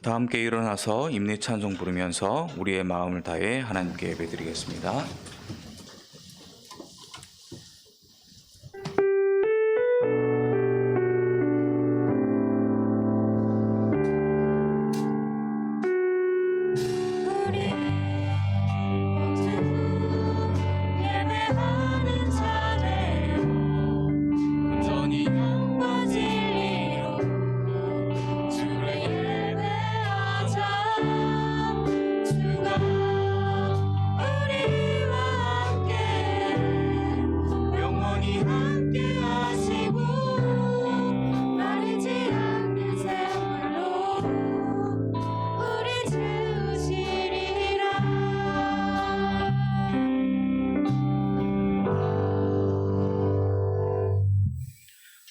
다 함께 일어나서 임내 찬송 부르면서 우리의 마음을 다해 하나님께 예배드리겠습니다.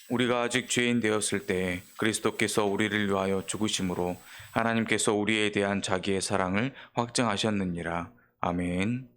우리가 아직 죄인 되었을 때 그리스도께서 우리를 위하여 죽으심으로 하나님께서 우리에 대한 자기의 사랑을 확증하셨느니라. 아멘.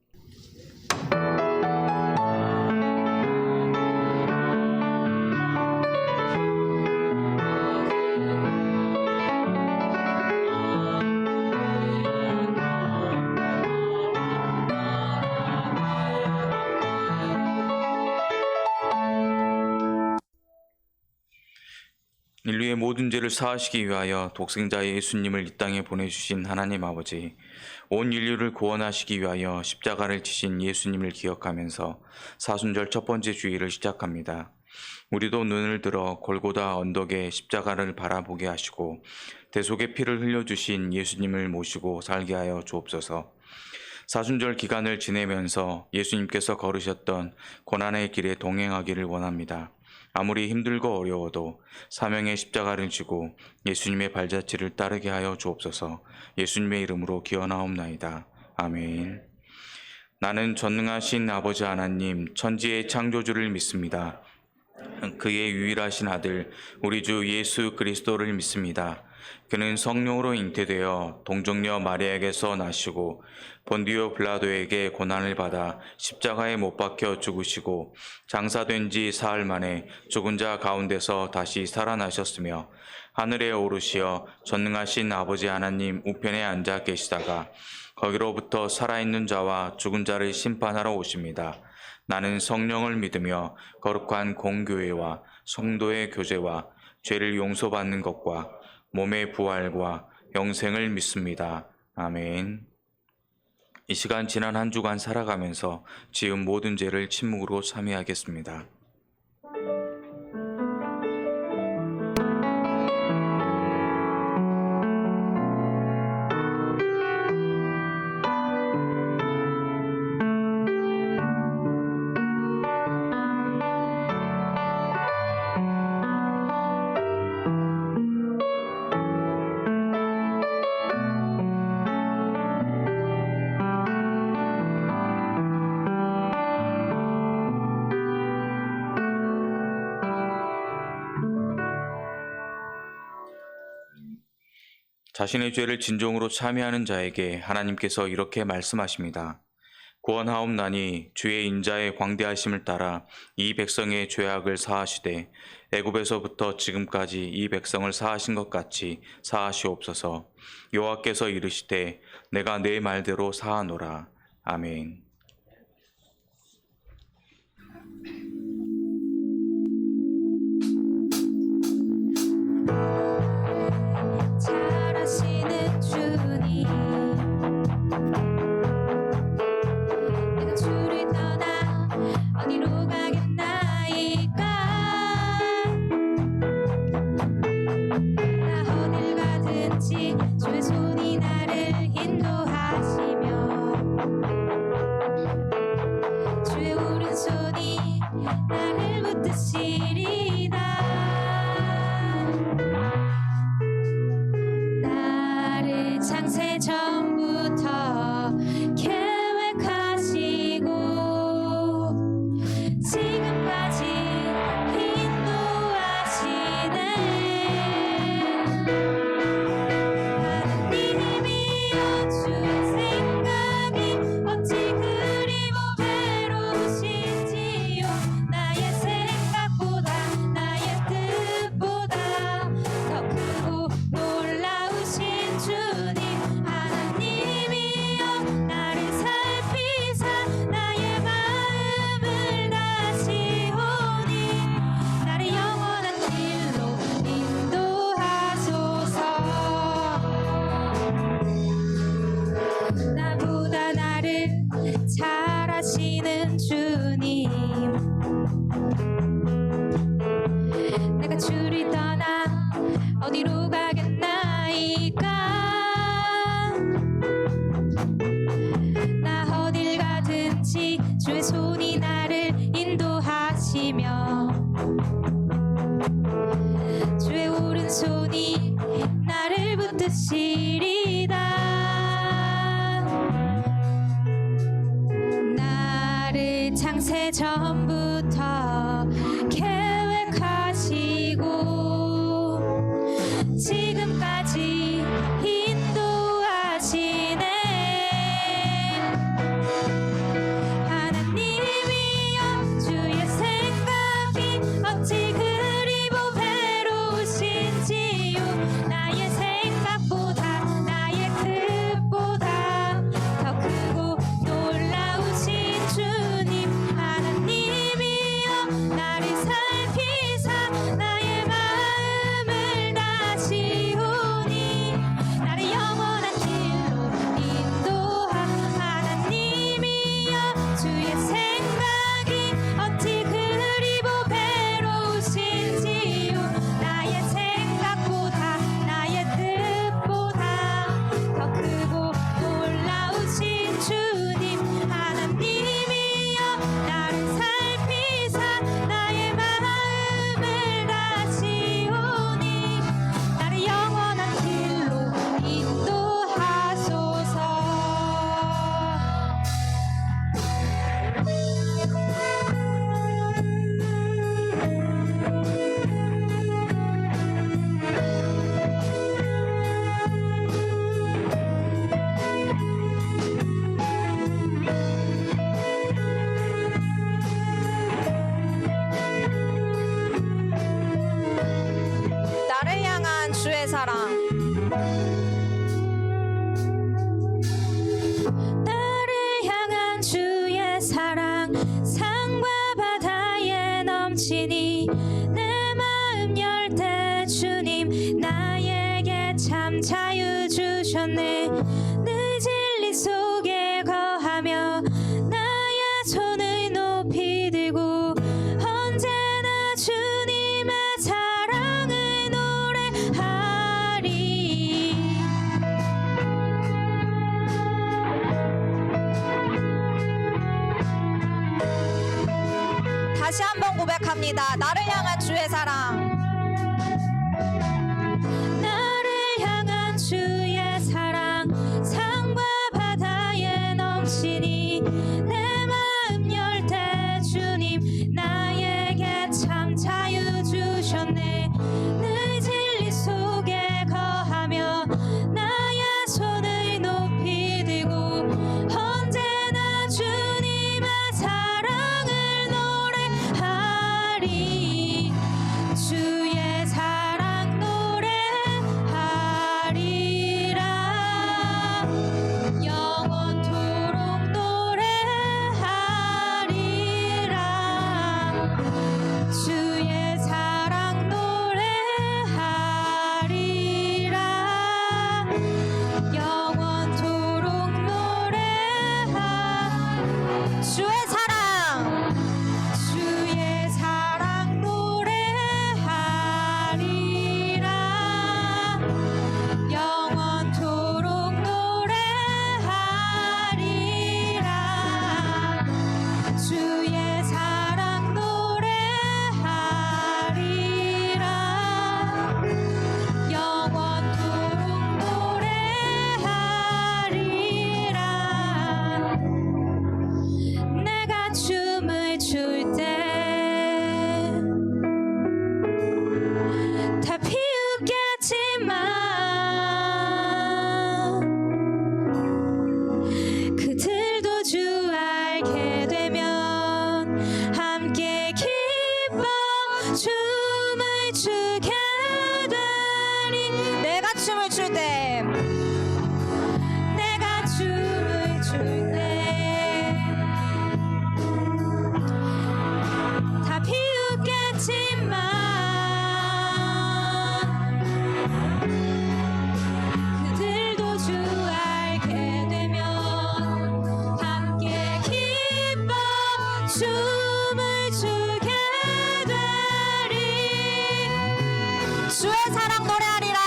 인류의 모든 죄를 사하시기 위하여 독생자 예수님을 이 땅에 보내주신 하나님 아버지, 온 인류를 구원하시기 위하여 십자가를 지신 예수님을 기억하면서 사순절 첫 번째 주일을 시작합니다. 우리도 눈을 들어 골고다 언덕에 십자가를 바라보게 하시고 대속의 피를 흘려주신 예수님을 모시고 살게 하여 주옵소서. 사순절 기간을 지내면서 예수님께서 걸으셨던 고난의 길에 동행하기를 원합니다. 아무리 힘들고 어려워도 사명의 십자가를 지고 예수님의 발자취를 따르게 하여 주옵소서. 예수님의 이름으로 기원하옵나이다. 아멘. 나는 전능하신 아버지 하나님, 천지의 창조주를 믿습니다. 그의 유일하신 아들 우리 주 예수 그리스도를 믿습니다. 그는 성령으로 잉태되어 동정녀 마리아에게서 나시고 본디오 빌라도에게 고난을 받아 십자가에 못 박혀 죽으시고 장사된 지 사흘 만에 죽은 자 가운데서 다시 살아나셨으며 하늘에 오르시어 전능하신 아버지 하나님 우편에 앉아 계시다가 거기로부터 살아있는 자와 죽은 자를 심판하러 오십니다. 나는 성령을 믿으며 거룩한 공교회와 성도의 교제와 죄를 용서받는 것과 몸의 부활과 영생을 믿습니다. 아멘. 이 시간 지난 한 주간 살아가면서 지은 모든 죄를 침묵으로 참회하겠습니다. 자신의 죄를 진정으로 참회하는 자에게 하나님께서 이렇게 말씀하십니다. 구원하옵나니 주의 인자의 광대하심을 따라 이 백성의 죄악을 사하시되 애굽에서부터 지금까지 이 백성을 사하신 것 같이 사하시옵소서. 여호와께서 이르시되 내가 내 말대로 사하노라. 아멘. 잘하시는 주님, 내가 주를 떠나 어디로 가겠나이까. 나 어딜 가든지 주의 손이 나를 인도하시며 주의 오른손이 나를 붙드시리다. 창세 전부터 계획하시고 지금까지 인도하시네. 하느님이여 주의 생각이 어찌 그리 보배로우신지요. 나의 생각보다 나의 뜻보다 더 크고 놀라우신 주 지금까지 인도하시네. 하나님이여 주의 생각이 어찌 그리 보배로우신지요. 나의 생각보다 나의 뜻보다 더 크고 놀라우신 주님. 하나님이여 나를 살피사 나의 마음을 다시우니 나를 영원한 길로 인도하. 하나님이여 주의 생각이 어찌 그리 보배로우신지요. 나의 생각보다 나의 뜻보다 더 크고 놀라우신 주님. 하나님이여 나를 살피사 나의 마음을 다시우니 나를 영원한 길로 인도하소서. 나를 향한 주의 사랑. 나를 향한 주의 사랑 산과 바다에 넘치니 내 마음 열 때 주님 나에게 참 자유 주셨네. 늘 진리 속에 거하며 나의 손을 높이 들고 언제나 주님의 사랑을 노래하리. 다시 한번 고백합니다. 나를 향한 주의 사랑. 나를 향한 주의 사랑 산과 바다에 넘치니 내 마음 열 때 주님 나에게 참 자유 주셨네. 늘 진리 속에 거하며 나의 손을 높이 들고 언제나 주님의 사랑을 노래하리. 주의 사랑 노래하리라. 영원토록 노래하리라. 주의 사랑 노래하리라. 영원토록 노래하. 주의 사랑. 주의 사랑 노래하리라. 영원토록 노래하리라. 주의 사랑 노래하리라. 영원토록 노래하리라. 내가 춤을 출 때 다 피우겠지만 그들도 주 알게 되면 함께 기뻐 춤을 추게 되리. 내가 춤을 출 때. 내가 춤을 출 때 다 피우겠지만 그들도 주 알게 되면 함께 기뻐 춤을 추게 되리. 주의 사랑 노래하리라.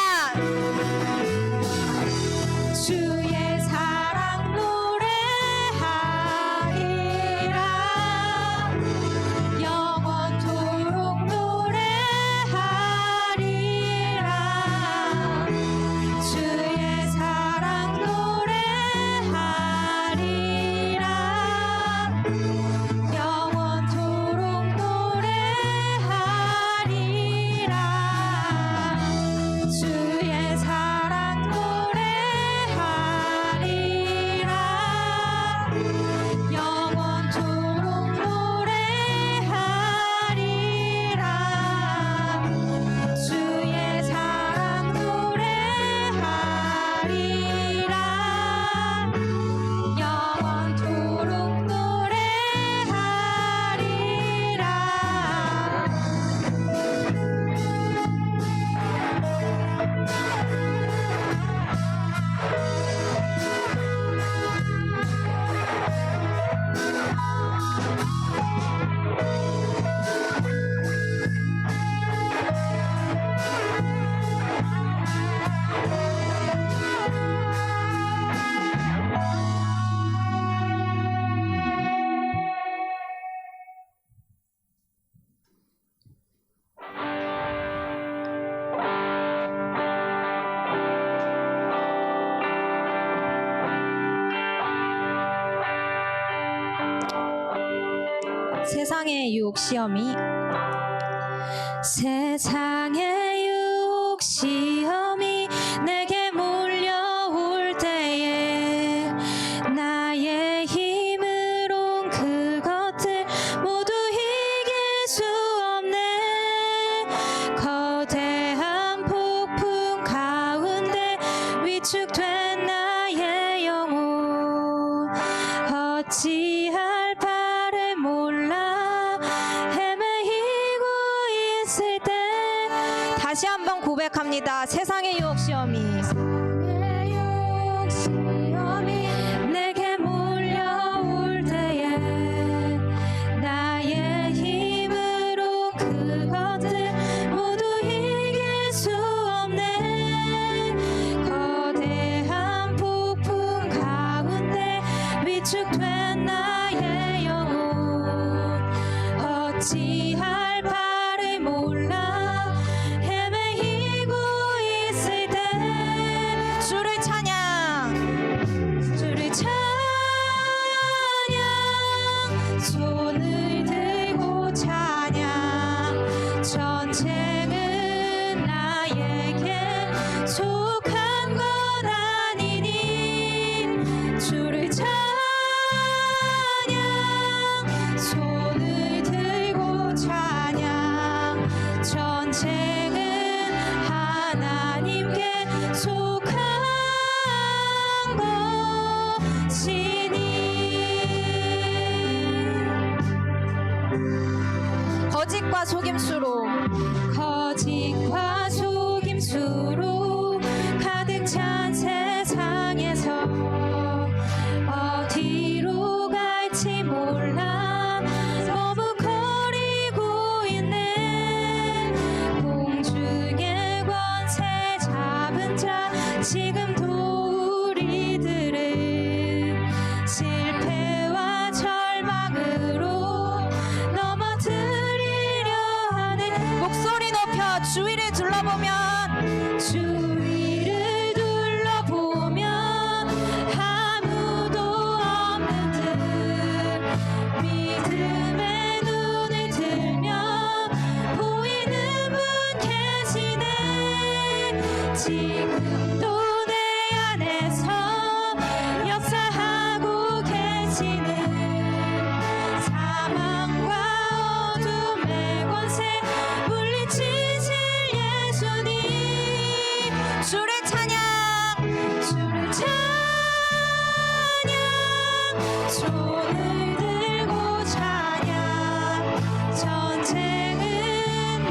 세상의 유혹 시험이 세상의 유혹 시험이 내게 몰려올 때에 나의 힘으론 그것들 모두 이길 수 없네. 거대한 폭풍 가운데 위축된 나의 영혼 어찌할 바를 몰라 헤매이고 있을 때 다시 한번 고백합니다. 세상의 유혹 시험이 내게 몰려올 때에 나의 힘으로 그것들 모두 이길 수 없네. 거대한 폭풍 가운데 위축된 나의 영혼 어찌할 바를 몰라 헤매이고 있을 때 주를 찬양 손을 들고 찬양 전쟁은 나에게 속한 것 아니니 주를 찬양 손을 들고 찬양 전쟁은 하나님께 속한 것이니. 거짓과 속임수로 가득 찬 세상에서 어디로 갈지 몰라 머뭇거리고 있네. 공중의 권세 잡은 자 지금도 우리들을 실패와 절망으로 넘어뜨리려 하네. 목소리 높여 주위를 둘러보면 아무도 없는 듯 믿음의 눈을 들면 보이는 분 계시네. 지금도 내 안에서 역사하고 계시는 사망과 어둠의 권세 물리치실 예수님. 주를 찬양 손을 들고 찬양 전쟁은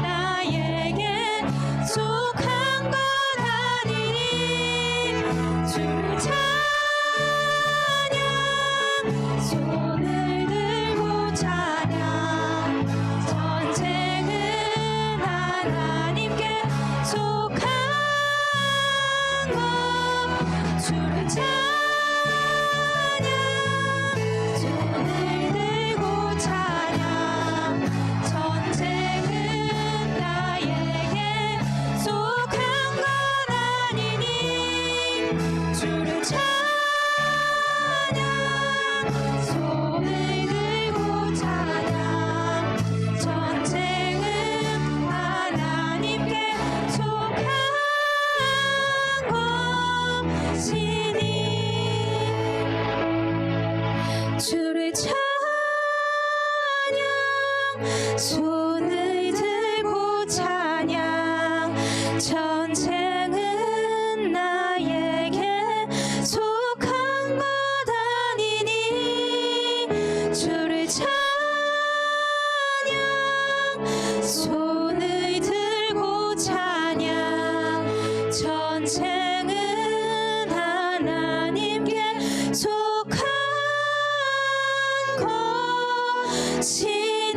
나에게 속한 것 아니니 주를 찬양 손을 들고 찬양 전쟁은 하나님께 속한 것 주를 찬양 손을 들고 찬양 전쟁은 나에게 속한 것 아니니 주를 찬양 손을 들고 찬양 전쟁은 하나님께 속한 것이니. 주를 찬양 손을 들고 찬양 전쟁은 나에게 속한 것 아니니 주를 찬양 손을 들고 찬양 전쟁은 하나님께 속한 것이니.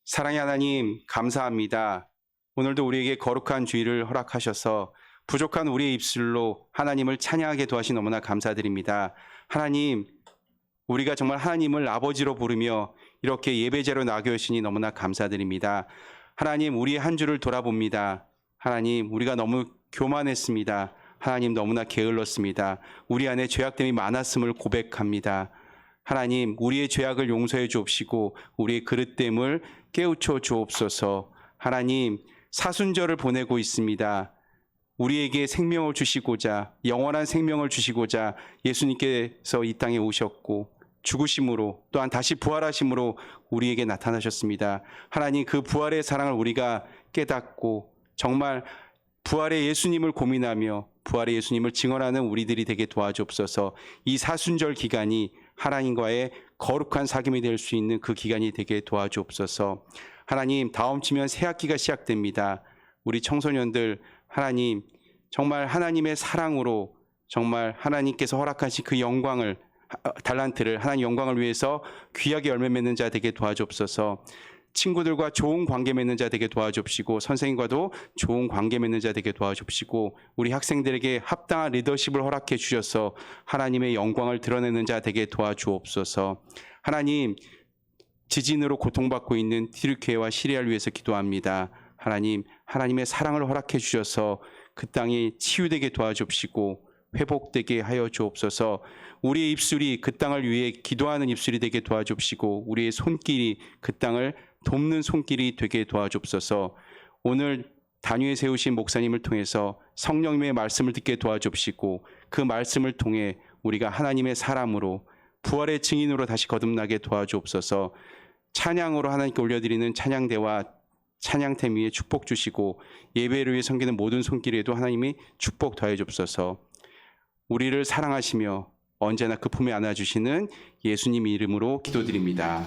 사랑의 하나님, 감사합니다. 오늘도 우리에게 거룩한 주의를 허락하셔서 부족한 우리의 입술로 하나님을 찬양하게 도와주시 너무나 감사드립니다. 하나님, 우리가 정말 하나님을 아버지로 부르며 이렇게 예배자로 나게 하시니 너무나 감사드립니다. 하나님, 우리의 한 주를 돌아봅니다. 하나님, 우리가 너무 교만했습니다. 하나님, 너무나 게을렀습니다. 우리 안에 죄악됨이 많았음을 고백합니다. 하나님, 우리의 죄악을 용서해 주옵시고 우리의 그릇됨을 깨우쳐 주옵소서. 하나님, 사순절을 보내고 있습니다. 우리에게 생명을 주시고자, 영원한 생명을 주시고자 예수님께서 이 땅에 오셨고 죽으심으로 또한 다시 부활하심으로 우리에게 나타나셨습니다. 하나님, 그 부활의 사랑을 우리가 깨닫고 정말 부활의 예수님을 고민하며 부활의 예수님을 증언하는 우리들이 되게 도와주옵소서. 이 사순절 기간이 하나님과의 거룩한 사귐이 될 수 있는 그 기간이 되게 도와주옵소서. 하나님, 다음 주면 새 학기가 시작됩니다. 우리 청소년들, 하나님, 정말 하나님의 사랑으로 정말 하나님께서 허락하신 그 영광을, 달란트를 하나님 영광을 위해서 귀하게 열매 맺는 자 되게 도와주옵소서. 친구들과 좋은 관계 맺는 자 되게 도와주옵시고 선생님과도 좋은 관계 맺는 자 되게 도와주옵시고 우리 학생들에게 합당한 리더십을 허락해 주셔서 하나님의 영광을 드러내는 자 되게 도와주옵소서. 하나님, 지진으로 고통받고 있는 튀르키예와 시리아를 위해서 기도합니다. 하나님, 하나님의 사랑을 허락해 주셔서 그 땅이 치유되게 도와주옵시고 회복되게 하여 주옵소서. 우리의 입술이 그 땅을 위해 기도하는 입술이 되게 도와주옵시고 우리의 손길이 그 땅을 돕는 손길이 되게 도와주옵소서. 오늘 단위에 세우신 목사님을 통해서 성령님의 말씀을 듣게 도와주옵시고 그 말씀을 통해 우리가 하나님의 사람으로 부활의 증인으로 다시 거듭나게 도와주옵소서. 찬양으로 하나님께 올려드리는 찬양대와 찬양템 위에 축복 주시고 예배를 위해 섬기는 모든 손길에도 하나님이 축복 더해 주옵소서. 우리를 사랑하시며 언제나 그 품에 안아주시는 예수님 이름으로 기도드립니다.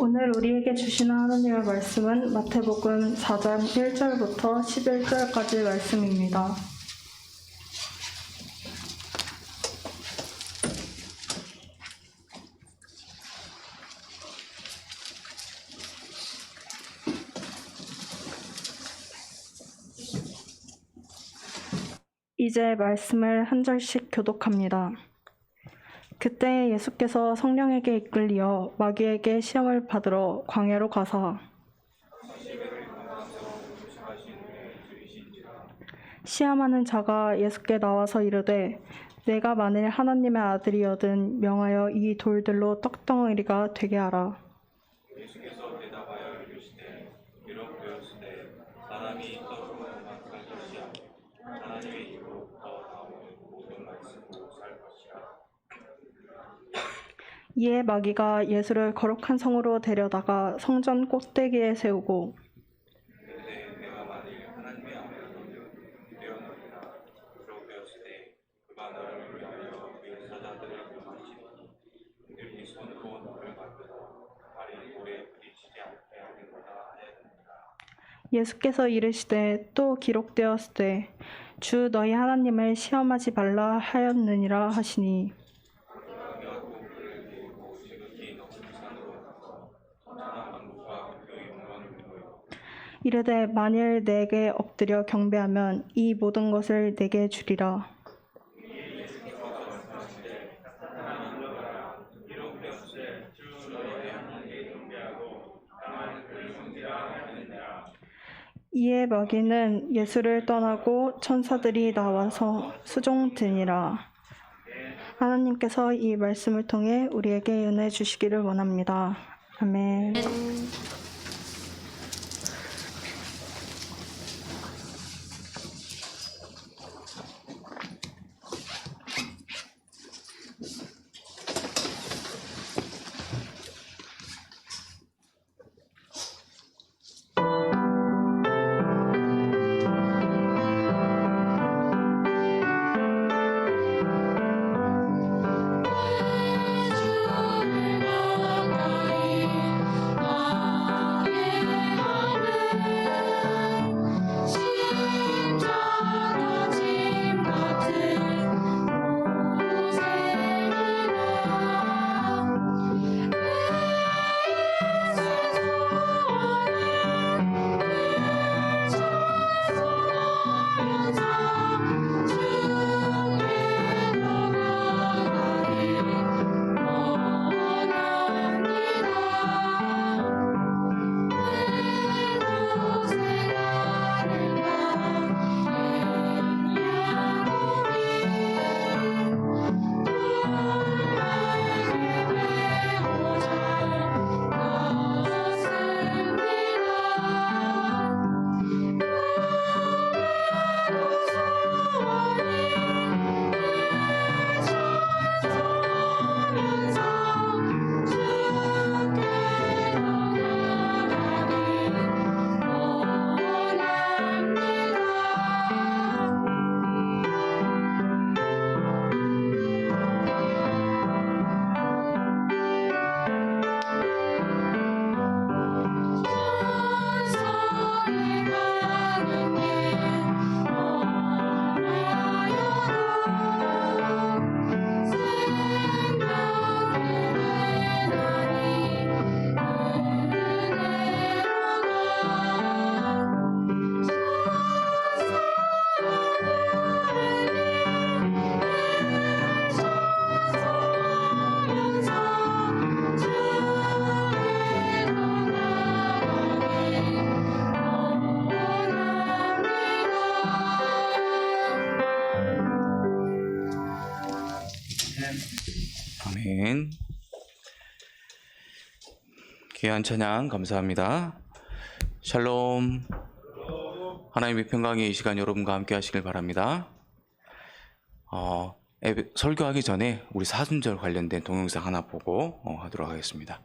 오늘 우리에게 주시는 하나님의 말씀은 마태복음 4장 1절부터 11절까지 말씀입니다. 이제 말씀을 한 절씩 교독합니다. 그때 예수께서 성령에게 이끌리어 마귀에게 시험을 받으러 광야로 가사 시험하는 자가 예수께 나와서 이르되 내가 만일 하나님의 아들이여든 명하여 이 돌들로 떡덩어리가 되게 하라. 예수께서 대답하여 이르시되 이렇게 되었으되 사람이 떡으로 살 것이야 하나님의 입으로 나오는 모든 말씀으로 살 것이라. 이에 마귀가 예수를 거룩한 성으로 데려다가 성전 꼭대기에 세우고 내가 만일 하나님의 아들이면 되었느니라. 그렇게 되었으되 그가 너를 위하여 그의 사자들을 명하시니 그들이 손으로 너를 받들어 발이 돌에 부딪히지 않게 하는도다 하였느니라. 예수께서 이르시되 또 기록되었으되 주 너희 하나님을 시험하지 말라 하였느니라 하시니 이르되 만일 내게 엎드려 경배하면 이 모든 것을 내게 주리라. 이에 마귀는 예수를 떠나고 천사들이 나와서 수종드니라. 하나님께서 이 말씀을 통해 우리에게 은혜 주시기를 원합니다. 아멘. 귀한 찬양 감사합니다. 샬롬. 하나님의 평강의 이 시간 여러분과 함께 하시길 바랍니다. 설교하기 전에 우리 사순절 관련된 동영상 하나 보고 하도록 하겠습니다.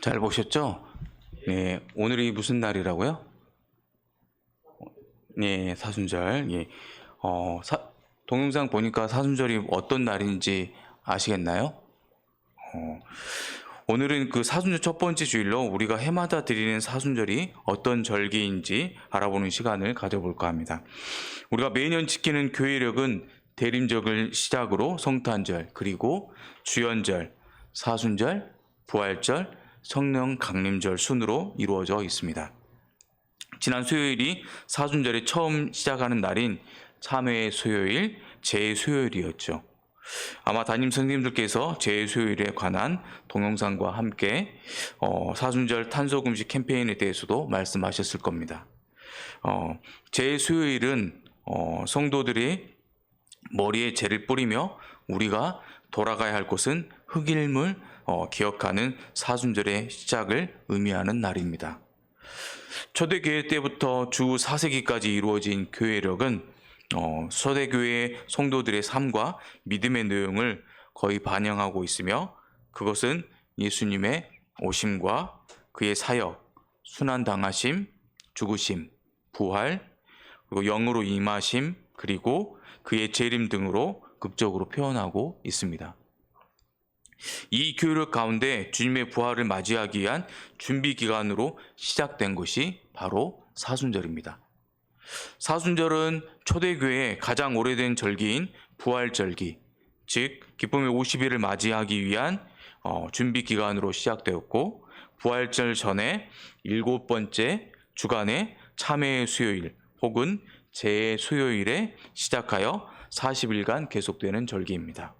잘 보셨죠? 네, 오늘이 무슨 날이라고요? 네, 사순절. 예. 동영상 보니까 사순절이 어떤 날인지 아시겠나요? 오늘은 그 사순절 첫 번째 주일로 우리가 해마다 드리는 사순절이 어떤 절기인지 알아보는 시간을 가져볼까 합니다. 우리가 매년 지키는 교회력은 대림절을 시작으로 성탄절, 그리고 주연절, 사순절, 부활절, 성령 강림절 순으로 이루어져 있습니다. 지난 수요일이 사순절의 처음 시작하는 날인 참회의 수요일, 제수요일이었죠. 아마 담임 선생님들께서 제수요일에 관한 동영상과 함께 사순절 탄소금식 캠페인에 대해서도 말씀하셨을 겁니다. 제수요일은 성도들이 머리에 재를 뿌리며 우리가 돌아가야 할 곳은 흑일물 기억하는 사순절의 시작을 의미하는 날입니다. 초대교회 때부터 주 4세기까지 이루어진 교회력은 초대교회 성도들의 삶과 믿음의 내용을 거의 반영하고 있으며, 그것은 예수님의 오심과 그의 사역, 순환당하심, 죽으심, 부활, 그리고 영으로 임하심, 그리고 그의 재림 등으로 극적으로 표현하고 있습니다. 이 교회력 가운데 주님의 부활을 맞이하기 위한 준비 기간으로 시작된 것이 바로 사순절입니다. 사순절은 초대교회의 가장 오래된 절기인 부활절기, 즉 기쁨의 50일을 맞이하기 위한 준비 기간으로 시작되었고, 부활절 전에 7번째 주간의 참회의 수요일 혹은 제의 수요일에 시작하여 40일간 계속되는 절기입니다.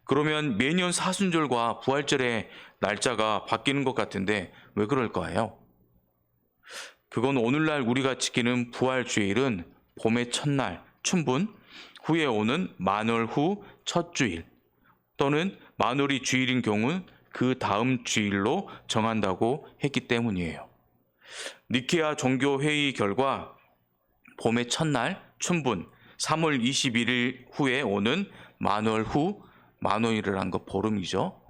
그러면 매년 사순절과 부활절의 날짜가 바뀌는 것 같은데 왜 그럴까요? 그건 오늘날 우리가 지키는 부활주일은 봄의 첫날, 춘분, 후에 오는 만월 후 첫 주일, 또는 만월이 주일인 경우는 그 다음 주일로 정한다고 했기 때문이에요. 니케아 종교회의 결과 봄의 첫날, 춘분, 3월 21일 후에 오는 만월 후, 만월이라는 거 보름이죠.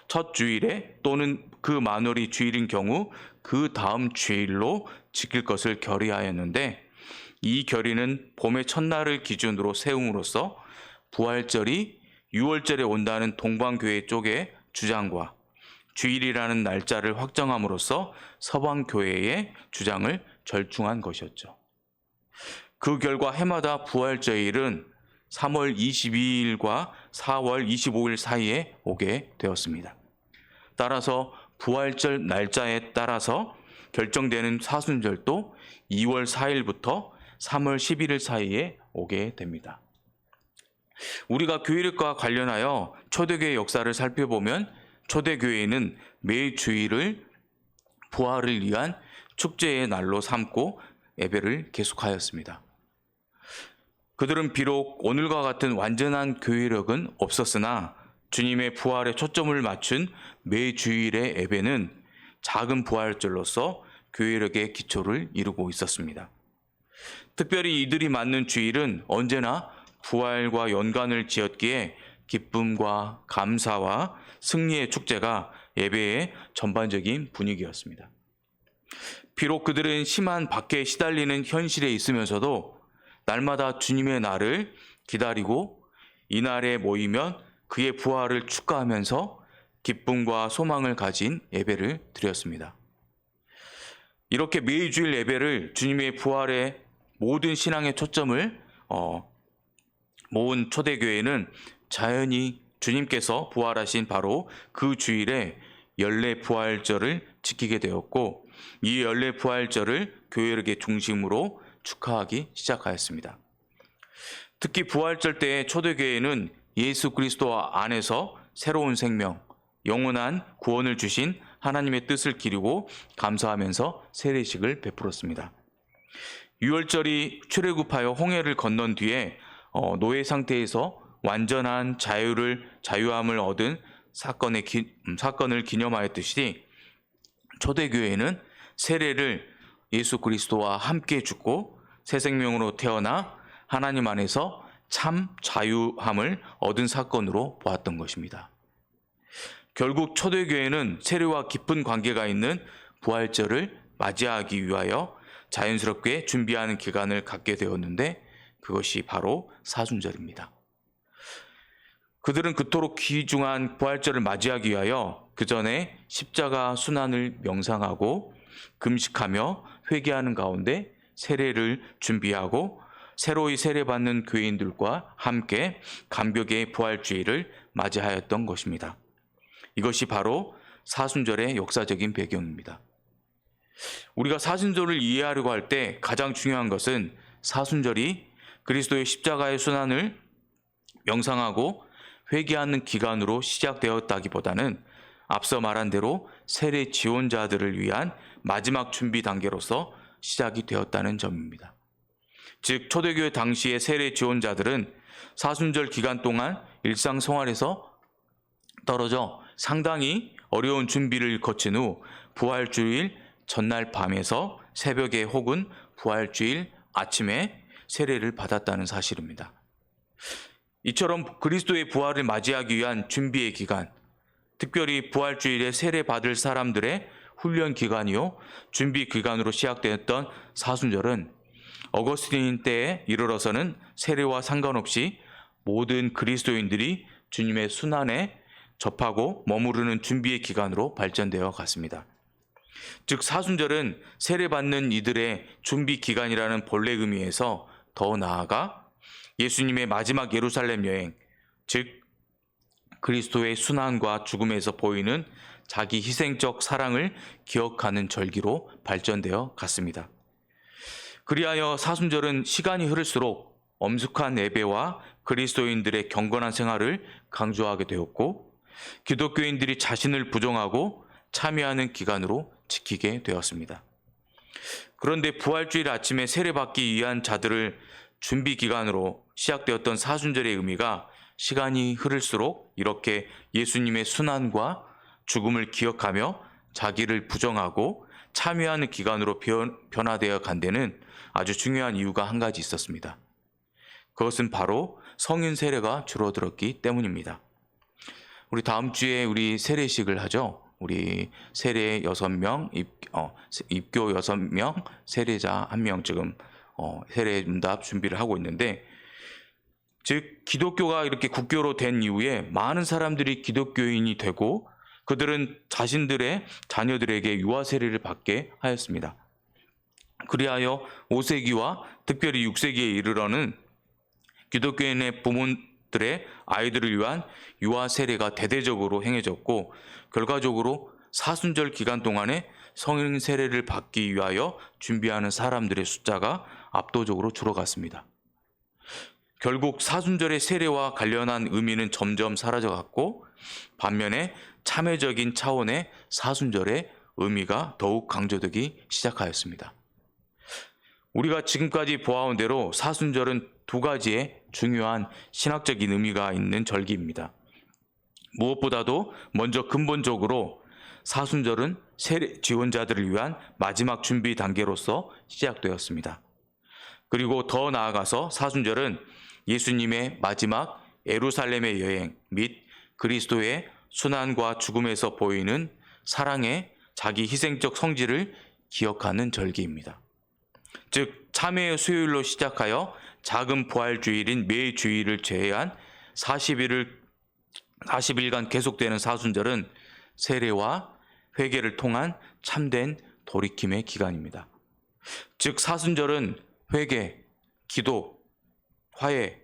첫 주일에 또는 그 만월이 주일인 경우 그 다음 주일로 지킬 것을 결의하였는데, 이 결의는 봄의 첫날을 기준으로 세움으로써 부활절이 6월절에 온다는 동방교회 쪽의 주장과 주일이라는 날짜를 확정함으로써 서방교회의 주장을 절충한 것이었죠. 그 결과 해마다 부활절일은 3월 22일과 4월 25일 사이에 오게 되었습니다. 따라서 부활절 날짜에 따라서 결정되는 사순절도 2월 4일부터 3월 11일 사이에 오게 됩니다. 우리가 교회력과 관련하여 초대교회 역사를 살펴보면 초대교회는 매 주일을 부활을 위한 축제의 날로 삼고 예배를 계속하였습니다. 그들은 비록 오늘과 같은 완전한 교회력은 없었으나 주님의 부활에 초점을 맞춘 매 주일의 예배는 작은 부활절로서 교회력의 기초를 이루고 있었습니다. 특별히 이들이 맞는 주일은 언제나 부활과 연관을 지었기에 기쁨과 감사와 승리의 축제가 예배의 전반적인 분위기였습니다. 비록 그들은 심한 박해에 시달리는 현실에 있으면서도 날마다 주님의 날을 기다리고 이 날에 모이면 그의 부활을 축하하면서 기쁨과 소망을 가진 예배를 드렸습니다. 이렇게 매주일 예배를 주님의 부활에 모든 신앙의 초점을 모은 초대교회는 자연히 주님께서 부활하신 바로 그 주일에 연례 부활절을 지키게 되었고, 이 연례 부활절을 교회력의 중심으로 축하하기 시작하였습니다. 특히 부활절 때의 초대교회는 예수 그리스도 안에서 새로운 생명, 영원한 구원을 주신 하나님의 뜻을 기리고 감사하면서 세례식을 베풀었습니다. 유월절이 출애굽하여 홍해를 건넌 뒤에 노예 상태에서 완전한 자유함을 얻은 사건을 기념하였듯이 초대교회는 세례를 예수 그리스도와 함께 죽고 새 생명으로 태어나 하나님 안에서 참 자유함을 얻은 사건으로 보았던 것입니다. 결국 초대교회는 세례와 깊은 관계가 있는 부활절을 맞이하기 위하여 자연스럽게 준비하는 기간을 갖게 되었는데, 그것이 바로 사순절입니다. 그들은 그토록 귀중한 부활절을 맞이하기 위하여 그 전에 십자가 순환을 명상하고 금식하며 회개하는 가운데 세례를 준비하고 새로이 세례받는 교인들과 함께 감격의 부활주의를 맞이하였던 것입니다. 이것이 바로 사순절의 역사적인 배경입니다. 우리가 사순절을 이해하려고 할 때 가장 중요한 것은 사순절이 그리스도의 십자가의 순환을 명상하고 회개하는 기간으로 시작되었다기보다는 앞서 말한 대로 세례 지원자들을 위한 마지막 준비 단계로서 시작이 되었다는 점입니다. 즉 초대교회 당시의 세례 지원자들은 사순절 기간 동안 일상생활에서 떨어져 상당히 어려운 준비를 거친 후 부활주일 전날 밤에서 새벽에 혹은 부활주일 아침에 세례를 받았다는 사실입니다. 이처럼 그리스도의 부활을 맞이하기 위한 준비의 기간, 특별히 부활주일에 세례받을 사람들의 훈련 기간이요 준비 기간으로 시작되었던 사순절은 어거스틴 때에 이르러서는 세례와 상관없이 모든 그리스도인들이 주님의 순환에 접하고 머무르는 준비의 기간으로 발전되어 갔습니다. 즉 사순절은 세례받는 이들의 준비 기간이라는 본래 의미에서 더 나아가 예수님의 마지막 예루살렘 여행, 즉 그리스도의 순환과 죽음에서 보이는 자기 희생적 사랑을 기억하는 절기로 발전되어 갔습니다. 그리하여 사순절은 시간이 흐를수록 엄숙한 예배와 그리스도인들의 경건한 생활을 강조하게 되었고, 기독교인들이 자신을 부정하고 참여하는 기간으로 지키게 되었습니다. 그런데 부활주일 아침에 세례받기 위한 자들을 준비 기간으로 시작되었던 사순절의 의미가 시간이 흐를수록 이렇게 예수님의 순환과 죽음을 기억하며 자기를 부정하고 참여하는 기간으로 변화되어 간 데는 아주 중요한 이유가 한 가지 있었습니다. 그것은 바로 성인 세례가 줄어들었기 때문입니다. 우리 다음 주에 우리 세례식을 하죠. 우리 세례 6명, 입교 6명, 세례자 1명 지금 세례 문답 준비를 하고 있는데, 즉 기독교가 이렇게 국교로 된 이후에 많은 사람들이 기독교인이 되고 그들은 자신들의 자녀들에게 유아 세례를 받게 하였습니다. 그리하여 5세기와 특별히 6세기에 이르러는 기독교인의 부모들의 아이들을 위한 유아 세례가 대대적으로 행해졌고, 결과적으로 사순절 기간 동안에 성인 세례를 받기 위하여 준비하는 사람들의 숫자가 압도적으로 줄어갔습니다. 결국 사순절의 세례와 관련한 의미는 점점 사라져갔고, 반면에 참회적인 차원의 사순절의 의미가 더욱 강조되기 시작하였습니다. 우리가 지금까지 보아온 대로 사순절은 두 가지의 중요한 신학적인 의미가 있는 절기입니다. 무엇보다도 먼저 근본적으로 사순절은 세례 지원자들을 위한 마지막 준비 단계로서 시작되었습니다. 그리고 더 나아가서 사순절은 예수님의 마지막 예루살렘의 여행 및 그리스도의 순환과 죽음에서 보이는 사랑의 자기 희생적 성질을 기억하는 절기입니다. 즉 참회의 수요일로 시작하여 작은 부활주일인 매 주일을 제외한 40일간 계속되는 사순절은 세례와 회개를 통한 참된 돌이킴의 기간입니다. 즉 사순절은 회개, 기도, 화해,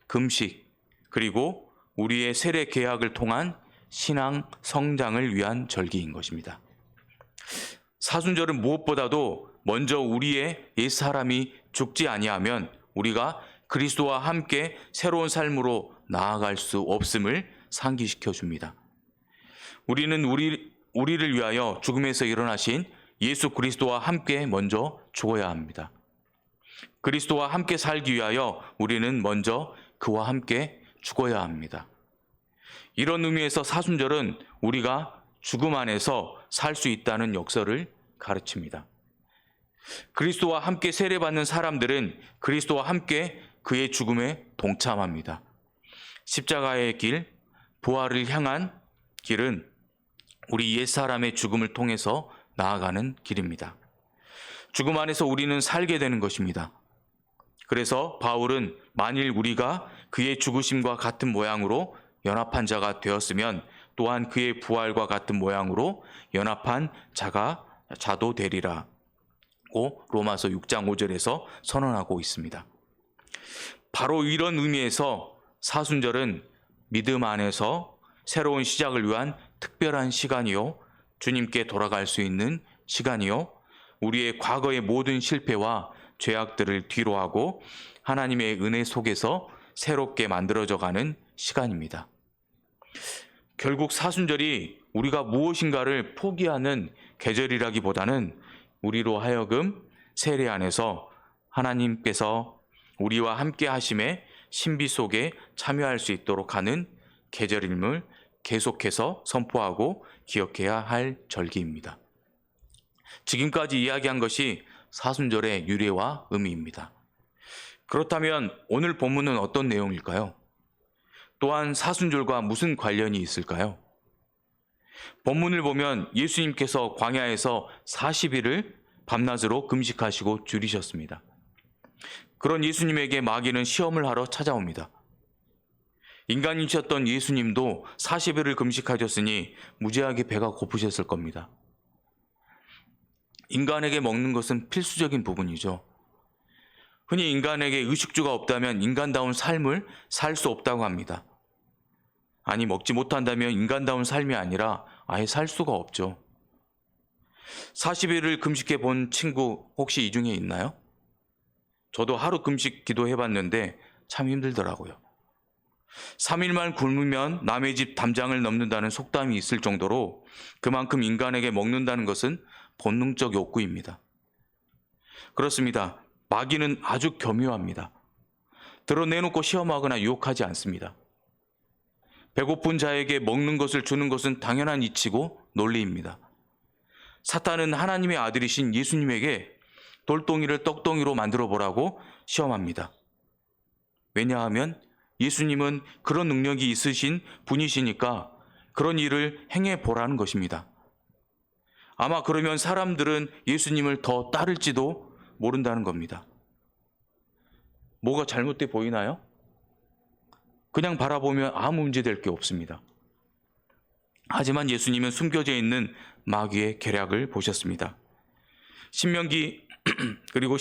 금식, 그리고 우리의 세례 계약을 통한 신앙 성장을 위한 절기인 것입니다. 사순절은 무엇보다도 먼저 우리의 옛사람이 죽지 아니하면 우리가 그리스도와 함께 새로운 삶으로 나아갈 수 없음을 상기시켜 줍니다. 우리는 우리를 위하여 죽음에서 일어나신 예수 그리스도와 함께 먼저 죽어야 합니다. 그리스도와 함께 살기 위하여 우리는 먼저 그와 함께 죽어야 합니다. 이런 의미에서 사순절은 우리가 죽음 안에서 살 수 있다는 역설을 가르칩니다. 그리스도와 함께 세례받는 사람들은 그리스도와 함께 그의 죽음에 동참합니다. 십자가의 길, 부활을 향한 길은 우리 옛사람의 죽음을 통해서 나아가는 길입니다. 죽음 안에서 우리는 살게 되는 것입니다. 그래서 바울은 만일 우리가 그의 죽으심과 같은 모양으로 연합한 자가 되었으면 또한 그의 부활과 같은 모양으로 연합한 자도 되리라고 로마서 6장 5절에서 선언하고 있습니다. 바로 이런 의미에서 사순절은 믿음 안에서 새로운 시작을 위한 특별한 시간이요, 주님께 돌아갈 수 있는 시간이요, 우리의 과거의 모든 실패와 죄악들을 뒤로하고 하나님의 은혜 속에서 새롭게 만들어져가는 시간입니다. 결국 사순절이 우리가 무엇인가를 포기하는 계절이라기보다는 우리로 하여금 세례 안에서 하나님께서 우리와 함께 하심의 신비 속에 참여할 수 있도록 하는 계절임을 계속해서 선포하고 기억해야 할 절기입니다. 지금까지 이야기한 것이 사순절의 유래와 의미입니다. 그렇다면 오늘 본문은 어떤 내용일까요? 또한 사순절과 무슨 관련이 있을까요? 본문을 보면 예수님께서 광야에서 40일을 밤낮으로 금식하시고 줄이셨습니다. 그런 예수님에게 마귀는 시험을 하러 찾아옵니다. 인간이셨던 예수님도 40일을 금식하셨으니 무지하게 배가 고프셨을 겁니다. 인간에게 먹는 것은 필수적인 부분이죠. 흔히 인간에게 의식주가 없다면 인간다운 삶을 살 수 없다고 합니다. 아니, 먹지 못한다면 인간다운 삶이 아니라 아예 살 수가 없죠. 40일을 금식해 본 친구 혹시 이 중에 있나요? 저도 하루 금식 기도해봤는데 참 힘들더라고요. 3일만 굶으면 남의 집 담장을 넘는다는 속담이 있을 정도로 그만큼 인간에게 먹는다는 것은 본능적 욕구입니다. 그렇습니다. 마귀는 아주 교묘합니다. 드러내놓고 시험하거나 유혹하지 않습니다. 배고픈 자에게 먹는 것을 주는 것은 당연한 이치고 논리입니다. 사탄은 하나님의 아들이신 예수님에게 돌덩이를 떡덩이로 만들어 보라고 시험합니다. 왜냐하면 예수님은 그런 능력이 있으신 분이시니까 그런 일을 행해 보라는 것입니다. 아마 그러면 사람들은 예수님을 더 따를지도 모른다는 겁니다. 뭐가 잘못돼 보이나요? 그냥 바라보면 아무 문제 될 게 없습니다. 하지만 예수님은 숨겨져 있는 마귀의 계략을 보셨습니다. 신명기 그리고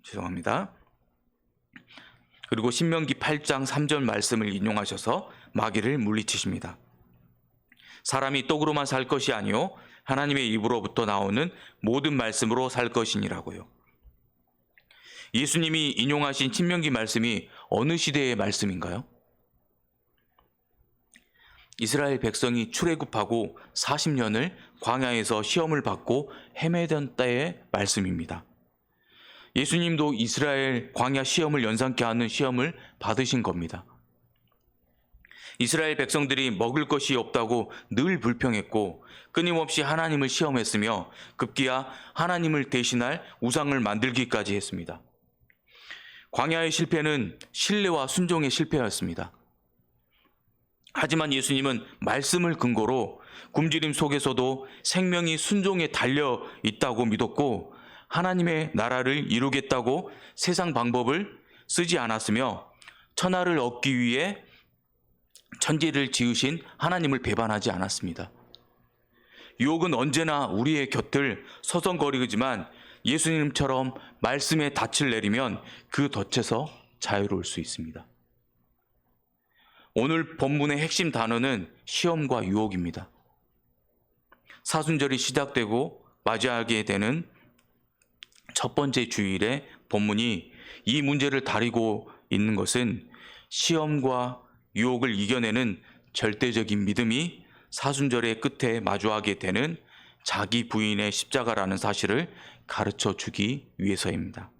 죄송합니다. 그리고 신명기 8장 3절 말씀을 인용하셔서 마귀를 물리치십니다. 사람이 떡으로만 살 것이 아니요 하나님의 입으로부터 나오는 모든 말씀으로 살 것이니라고요. 예수님이 인용하신 신명기 말씀이 어느 시대의 말씀인가요? 이스라엘 백성이 출애굽하고 40년을 광야에서 시험을 받고 헤매던 때의 말씀입니다. 예수님도 이스라엘 광야 시험을 연상케 하는 시험을 받으신 겁니다. 이스라엘 백성들이 먹을 것이 없다고 늘 불평했고 끊임없이 하나님을 시험했으며 급기야 하나님을 대신할 우상을 만들기까지 했습니다. 광야의 실패는 신뢰와 순종의 실패였습니다. 하지만 예수님은 말씀을 근거로 굶주림 속에서도 생명이 순종에 달려 있다고 믿었고 하나님의 나라를 이루겠다고 세상 방법을 쓰지 않았으며 천하를 얻기 위해 천지를 지으신 하나님을 배반하지 않았습니다. 유혹은 언제나 우리의 곁을 서성거리지만 예수님처럼 말씀에 닻을 내리면 그 덫에서 자유로울 수 있습니다. 오늘 본문의 핵심 단어는 시험과 유혹입니다. 사순절이 시작되고 맞이하게 되는 첫 번째 주일에 본문이 이 문제를 다루고 있는 것은 시험과 유혹을 이겨내는 절대적인 믿음이 사순절의 끝에 마주하게 되는 자기 부인의 십자가라는 사실을 가르쳐 주기 위해서입니다.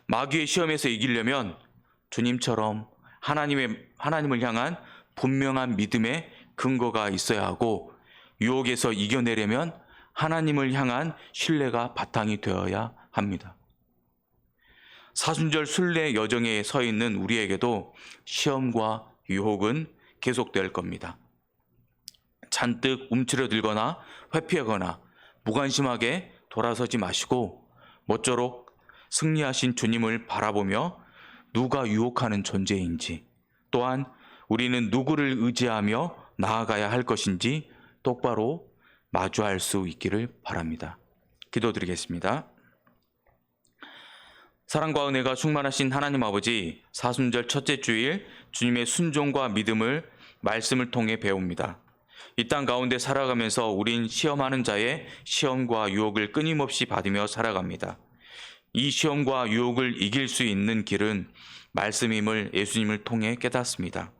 마귀의 시험에서 이기려면 주님처럼 하나님을 향한 분명한 믿음의 근거가 있어야 하고 유혹에서 이겨내려면 하나님을 향한 신뢰가 바탕이 되어야 합니다. 사순절 순례 여정에 서 있는 우리에게도 시험과 유혹은 계속될 겁니다. 잔뜩 움츠러들거나 회피하거나 무관심하게 돌아서지 마시고 모쪼록 승리하신 주님을 바라보며 누가 유혹하는 존재인지 또한 우리는 누구를 의지하며 나아가야 할 것인지 똑바로 마주할 수 있기를 바랍니다. 기도드리겠습니다. 사랑과 은혜가 충만하신 하나님 아버지, 사순절 첫째 주일 주님의 순종과 믿음을 말씀을 통해 배웁니다. 이 땅 가운데 살아가면서 우린 시험하는 자의 시험과 유혹을 끊임없이 받으며 살아갑니다. 이 시험과 유혹을 이길 수 있는 길은 말씀임을 예수님을 통해 깨닫습니다.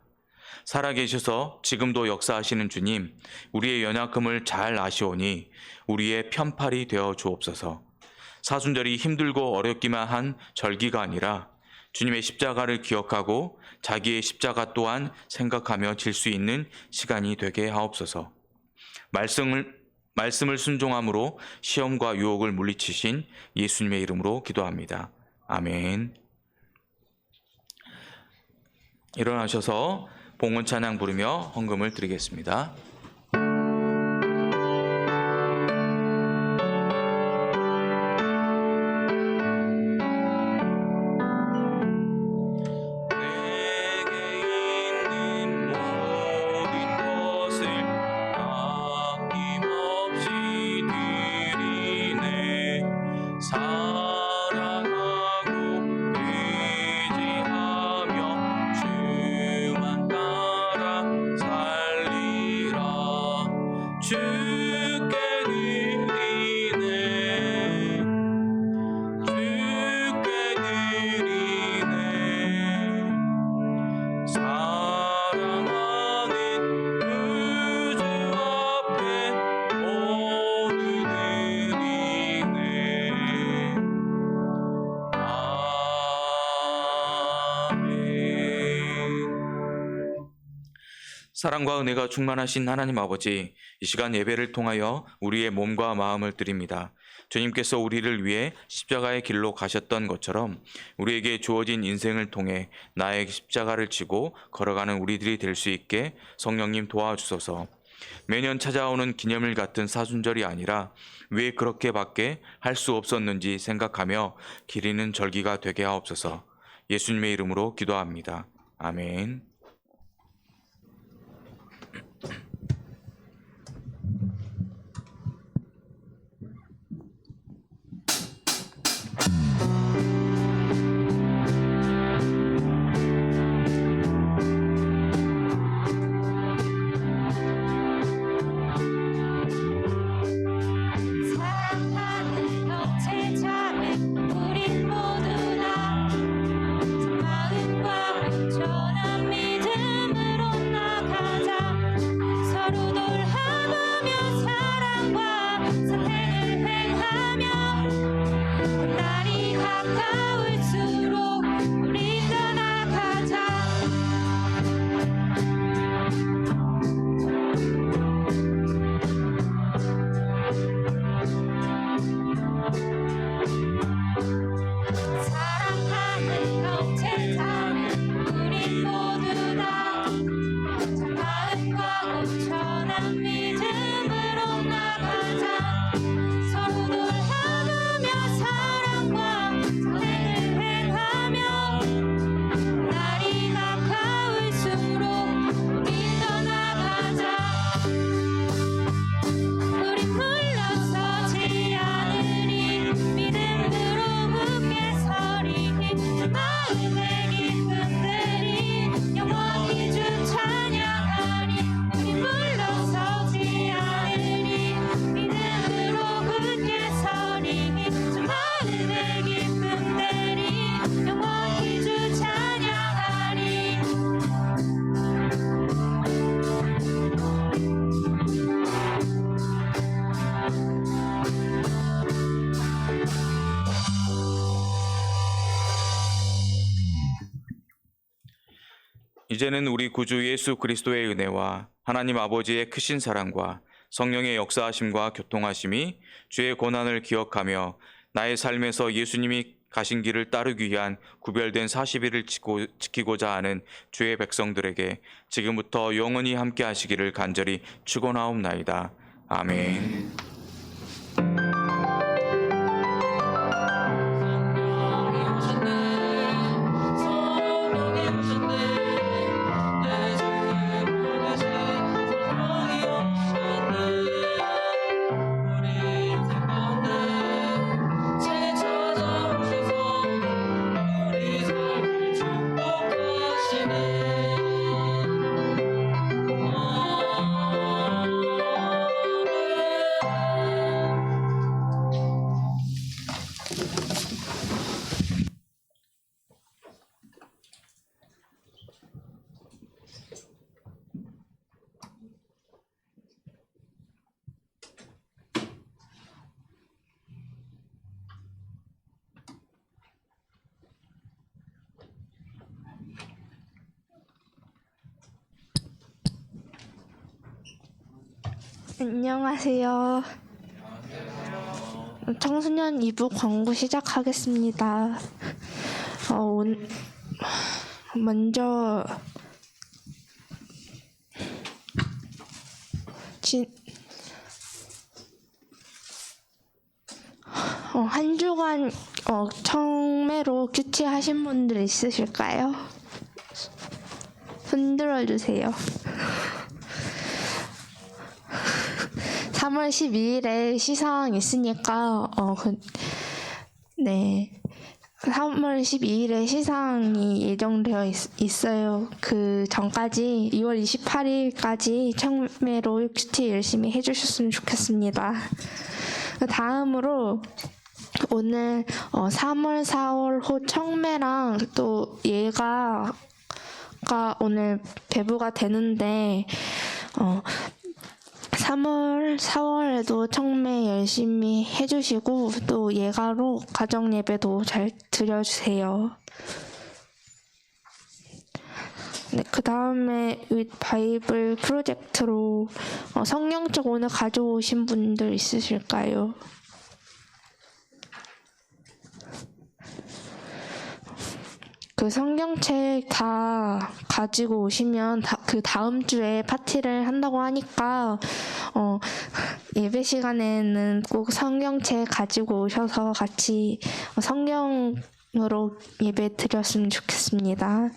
살아계셔서 지금도 역사하시는 주님, 우리의 연약함을 잘 아시오니 우리의 편팔이 되어 주옵소서. 사순절이 힘들고 어렵기만 한 절기가 아니라 주님의 십자가를 기억하고 자기의 십자가 또한 생각하며 질 수 있는 시간이 되게 하옵소서. 말씀을 순종함으로 시험과 유혹을 물리치신 예수님의 이름으로 기도합니다. 아멘. 일어나셔서 봉헌 찬양 부르며 헌금을 드리겠습니다. 주만 따라 살리라. 사랑하는 구주 앞에 모두 드리네. 아멘. 사랑과 은혜가 충만하신 하나님 아버지, 이 시간 예배를 통하여 우리의 몸과 마음을 드립니다. 주님께서 우리를 위해 십자가의 길로 가셨던 것처럼 우리에게 주어진 인생을 통해 나의 십자가를 지고 걸어가는 우리들이 될 수 있게 성령님 도와주소서. 매년 찾아오는 기념일 같은 사순절이 아니라 왜 그렇게밖에 할 수 없었는지 생각하며 기리는 절기가 되게 하옵소서. 예수님의 이름으로 기도합니다. 아멘. 사랑하는 형제 자매 우린 모두 다 마음과 온전한 믿음으로 나가자. 서로 돌아보며 사랑과 선행을 행하며 날이 가까울수록 우리 떠나가자. 사랑하는 형제 자매 우리 모두 다 마음과 온전한 믿음으로 나가자. 서로 돌아보며 사랑과 선행을 행하며 날이 가까울수록 우리 떠나가자. 우리 물러서지 않으리 믿음으로 굳게 서리. 마음의 기쁨들이 영원히 주 찬양하리. 우리 물러서지 않으리 믿음으로 굳게 서리. 마음의 기쁨들이 영원히 주 찬양하리. 이제는 우리 구주 예수 그리스도의 은혜와 하나님 아버지의 크신 사랑과 성령의 역사하심과 교통하심이 주의 고난을 기억하며 나의 삶에서 예수님이 가신 길을 따르기 위한 구별된 40일을 지키고자 하는 주의 백성들에게 지금부터 영원히 함께 하시기를 간절히 축원하옵나이다. 아멘. 안녕하세요. 청소년 2부 광고 시작하겠습니다. 먼저 한 주간 청매로 큐티하신 분들 있으실까요? 손 들어주세요. 3월 12일에 시상 있으니까 네. 3월 12일에 시상이 예정되어 있어요. 그 전까지 2월 28일까지 청매로 큐티 열심히 해주셨으면 좋겠습니다. 다음으로 오늘 3월, 4월 호 청매랑 또 예가 가 오늘 배부가 되는데 3월, 4월에도 청매 열심히 해주시고 또 예가로 가정 예배도 잘 드려주세요. 네, 그 다음에 바이블 프로젝트로 성경책 오늘 가져오신 분들 있으실까요? 그 성경책 다 가지고 오시면 그 다음 주에 파티를 한다고 하니까 예배 시간에는 꼭 성경책 가지고 오셔서 같이 성경으로 예배 드렸으면 좋겠습니다.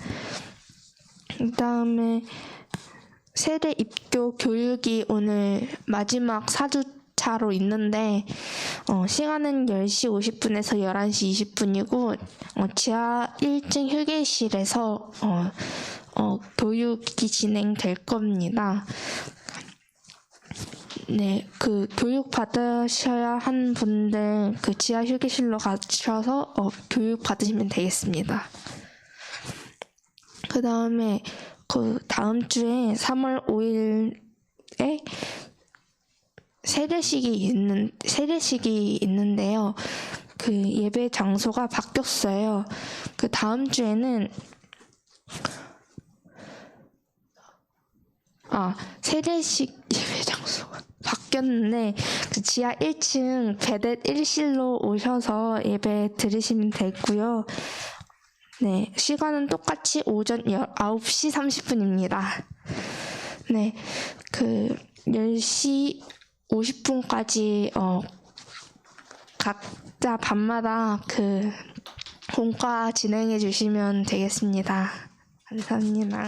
그다음에 세례 입교 교육이 오늘 마지막 4주차로 있는데 시간은 10시 50분에서 11시 20분이고 지하 1층 휴게실에서 교육이 진행될 겁니다. 네, 그 교육 받으셔야 한 분들 그 지하 휴게실로 가셔서 교육 받으시면 되겠습니다. 그 다음에 그 다음 주에 3월 5일에 세례식이 있는데요. 그 예배 장소가 바뀌었어요. 그 다음 주에는 세례식 예배 장소가 바뀌었는데 그 지하 1층 베댓 1실로 오셔서 예배 드리시면 되고요. 네, 시간은 똑같이 오전 9시 30분입니다. 네, 그 10시 50분까지 각자 밤마다 그 공과 진행해 주시면 되겠습니다. 감사합니다.